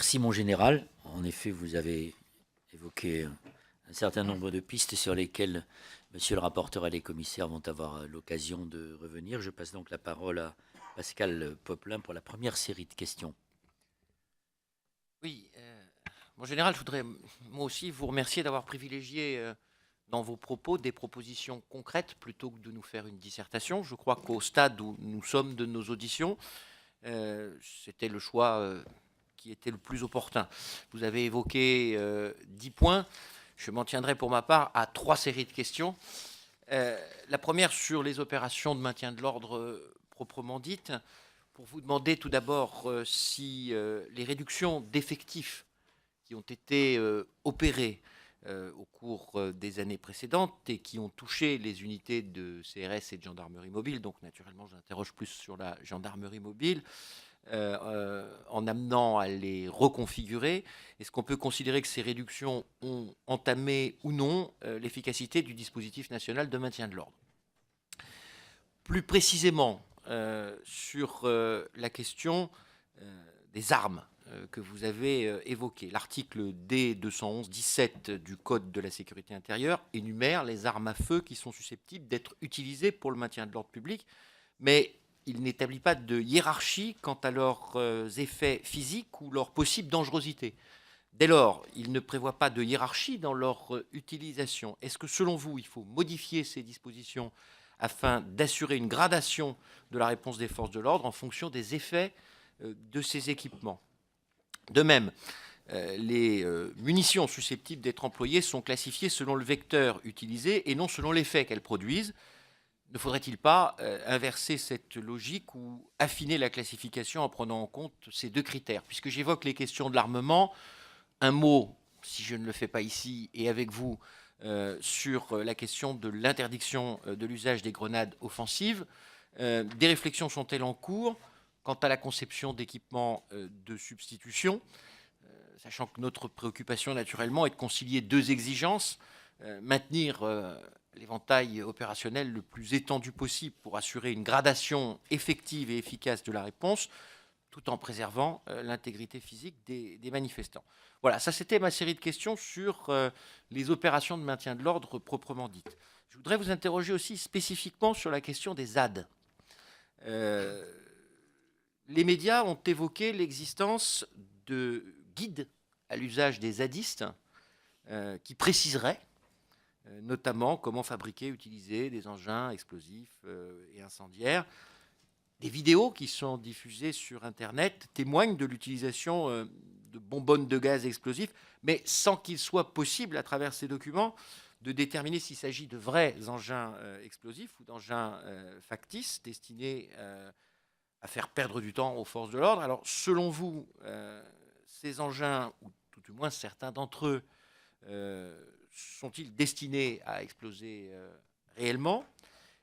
Merci, mon général. En effet, vous avez évoqué un certain nombre de pistes sur lesquelles monsieur le rapporteur et les commissaires vont avoir l'occasion de revenir. Je passe donc la parole à Pascal Popelin pour la première série de questions. Oui, mon général, je voudrais moi aussi vous remercier d'avoir privilégié dans vos propos des propositions concrètes plutôt que de nous faire une dissertation. Je crois qu'au stade où nous sommes de nos auditions, c'était le choix qui était le plus opportun. Vous avez évoqué 10 points. Je m'en tiendrai pour ma part à 3 séries de questions. La première sur les opérations de maintien de l'ordre proprement dites, pour vous demander tout d'abord si les réductions d'effectifs qui ont été opérées au cours des années précédentes et qui ont touché les unités de CRS et de gendarmerie mobile, donc naturellement j'interroge plus sur la gendarmerie mobile, en amenant à les reconfigurer. Est-ce qu'on peut considérer que ces réductions ont entamé ou non l'efficacité du dispositif national de maintien de l'ordre? Plus précisément, sur la question des armes que vous avez évoquées. L'article D211-17 du Code de la sécurité intérieure énumère les armes à feu qui sont susceptibles d'être utilisées pour le maintien de l'ordre public, mais il n'établit pas de hiérarchie quant à leurs effets physiques ou leur possible dangerosité. Dès lors, il ne prévoit pas de hiérarchie dans leur utilisation. Est-ce que, selon vous, il faut modifier ces dispositions afin d'assurer une gradation de la réponse des forces de l'ordre en fonction des effets de ces équipements? De même, les munitions susceptibles d'être employées sont classifiées selon le vecteur utilisé et non selon l'effet qu'elles produisent. Ne faudrait-il pas inverser cette logique ou affiner la classification en prenant en compte ces deux critères? Puisque j'évoque les questions de l'armement, un mot, si je ne le fais pas ici et avec vous, sur la question de l'interdiction de l'usage des grenades offensives. Des réflexions sont-elles en cours quant à la conception d'équipements de substitution, sachant que notre préoccupation naturellement est de concilier deux exigences, maintenir l'éventail opérationnel le plus étendu possible pour assurer une gradation effective et efficace de la réponse, tout en préservant l'intégrité physique des manifestants. Voilà, ça c'était ma série de questions sur les opérations de maintien de l'ordre proprement dites. Je voudrais vous interroger aussi spécifiquement sur la question des ZAD. Les médias ont évoqué l'existence de guides à l'usage des zadistes qui préciseraient notamment comment fabriquer, utiliser des engins explosifs et incendiaires. Des vidéos qui sont diffusées sur Internet témoignent de l'utilisation de bonbonnes de gaz explosifs, mais sans qu'il soit possible, à travers ces documents, de déterminer s'il s'agit de vrais engins explosifs ou d'engins factices destinés à faire perdre du temps aux forces de l'ordre. Alors, selon vous, ces engins, ou tout du moins certains d'entre eux, sont-ils destinés à exploser réellement?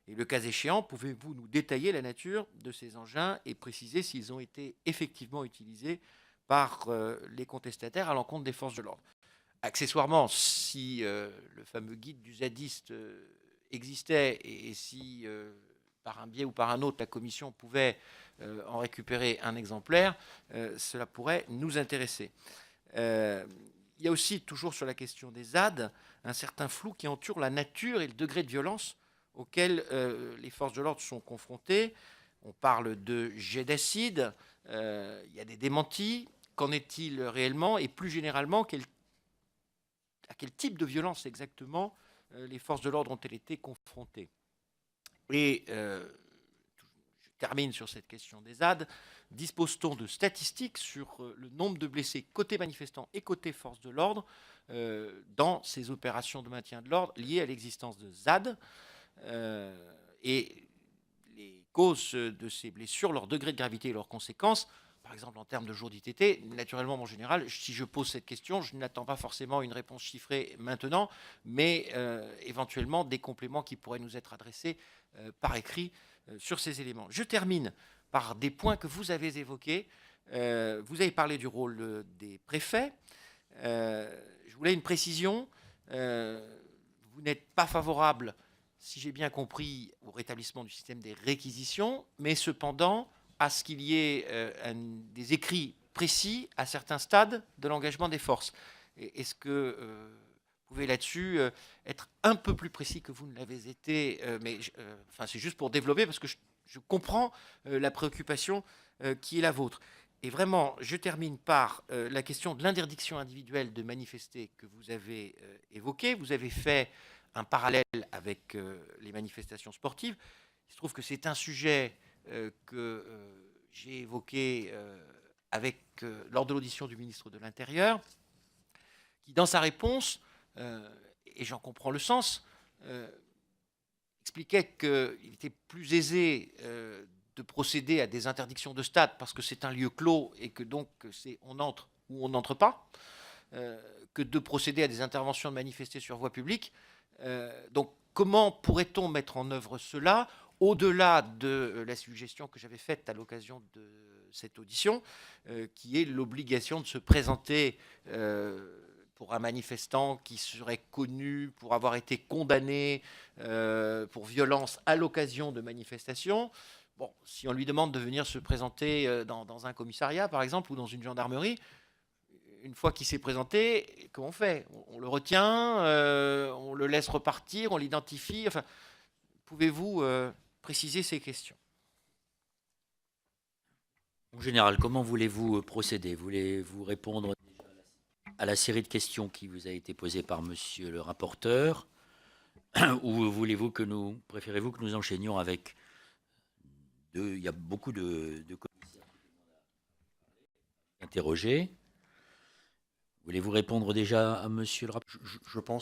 Et le cas échéant, pouvez-vous nous détailler la nature de ces engins et préciser s'ils ont été effectivement utilisés par les contestataires à l'encontre des forces de l'ordre? Accessoirement, si le fameux guide du zadiste existait et si par un biais ou par un autre la commission pouvait en récupérer un exemplaire, cela pourrait nous intéresser. Il y a aussi, toujours sur la question des ZAD, un certain flou qui entoure la nature et le degré de violence auxquels les forces de l'ordre sont confrontées. On parle de jets d'acide, il y a des démentis. Qu'en est-il réellement? Et plus généralement, à quel type de violence exactement les forces de l'ordre ont-elles été confrontées? Et je termine sur cette question des ZAD. Dispose-t-on de statistiques sur le nombre de blessés côté manifestants et côté forces de l'ordre dans ces opérations de maintien de l'ordre liées à l'existence de ZAD et les causes de ces blessures, leur degré de gravité et leurs conséquences, par exemple en termes de jours d'ITT? Naturellement, mon général, si je pose cette question, je n'attends pas forcément une réponse chiffrée maintenant, mais éventuellement des compléments qui pourraient nous être adressés par écrit sur ces éléments. Je termine par des points que vous avez évoqués. Vous avez parlé du rôle des préfets. Je voulais une précision. Vous n'êtes pas favorable, si j'ai bien compris, au rétablissement du système des réquisitions, mais cependant à ce qu'il y ait des écrits précis à certains stades de l'engagement des forces. Est-ce que vous pouvez là-dessus être un peu plus précis que vous ne l'avez été, enfin, c'est juste pour développer, parce que je comprends la préoccupation qui est la vôtre. Et vraiment, je termine par la question de l'interdiction individuelle de manifester que vous avez évoquée. Vous avez fait un parallèle avec les manifestations sportives. Il se trouve que c'est un sujet que j'ai évoqué lors de l'audition du ministre de l'Intérieur, qui, dans sa réponse, et j'en comprends le sens, expliquait qu'il était plus aisé de procéder à des interdictions de stade parce que c'est un lieu clos et que donc on entre ou on n'entre pas, que de procéder à des interventions de manifester sur voie publique. Donc comment pourrait-on mettre en œuvre cela au-delà de la suggestion que j'avais faite à l'occasion de cette audition, qui est l'obligation de se présenter pour un manifestant qui serait connu pour avoir été condamné pour violence à l'occasion de manifestations. Bon, si on lui demande de venir se présenter dans un commissariat, par exemple, ou dans une gendarmerie, une fois qu'il s'est présenté, comment on fait? On le retient, on le laisse repartir, on l'identifie. Enfin, pouvez-vous préciser ces questions? En général, comment voulez-vous procéder? Voulez-vous répondre à la série de questions qui vous a été posée par monsieur le rapporteur, ou préférez-vous que nous enchaînions avec il y a beaucoup de commissaires interrogés. Voulez-vous répondre déjà à monsieur le rapporteur? Je pense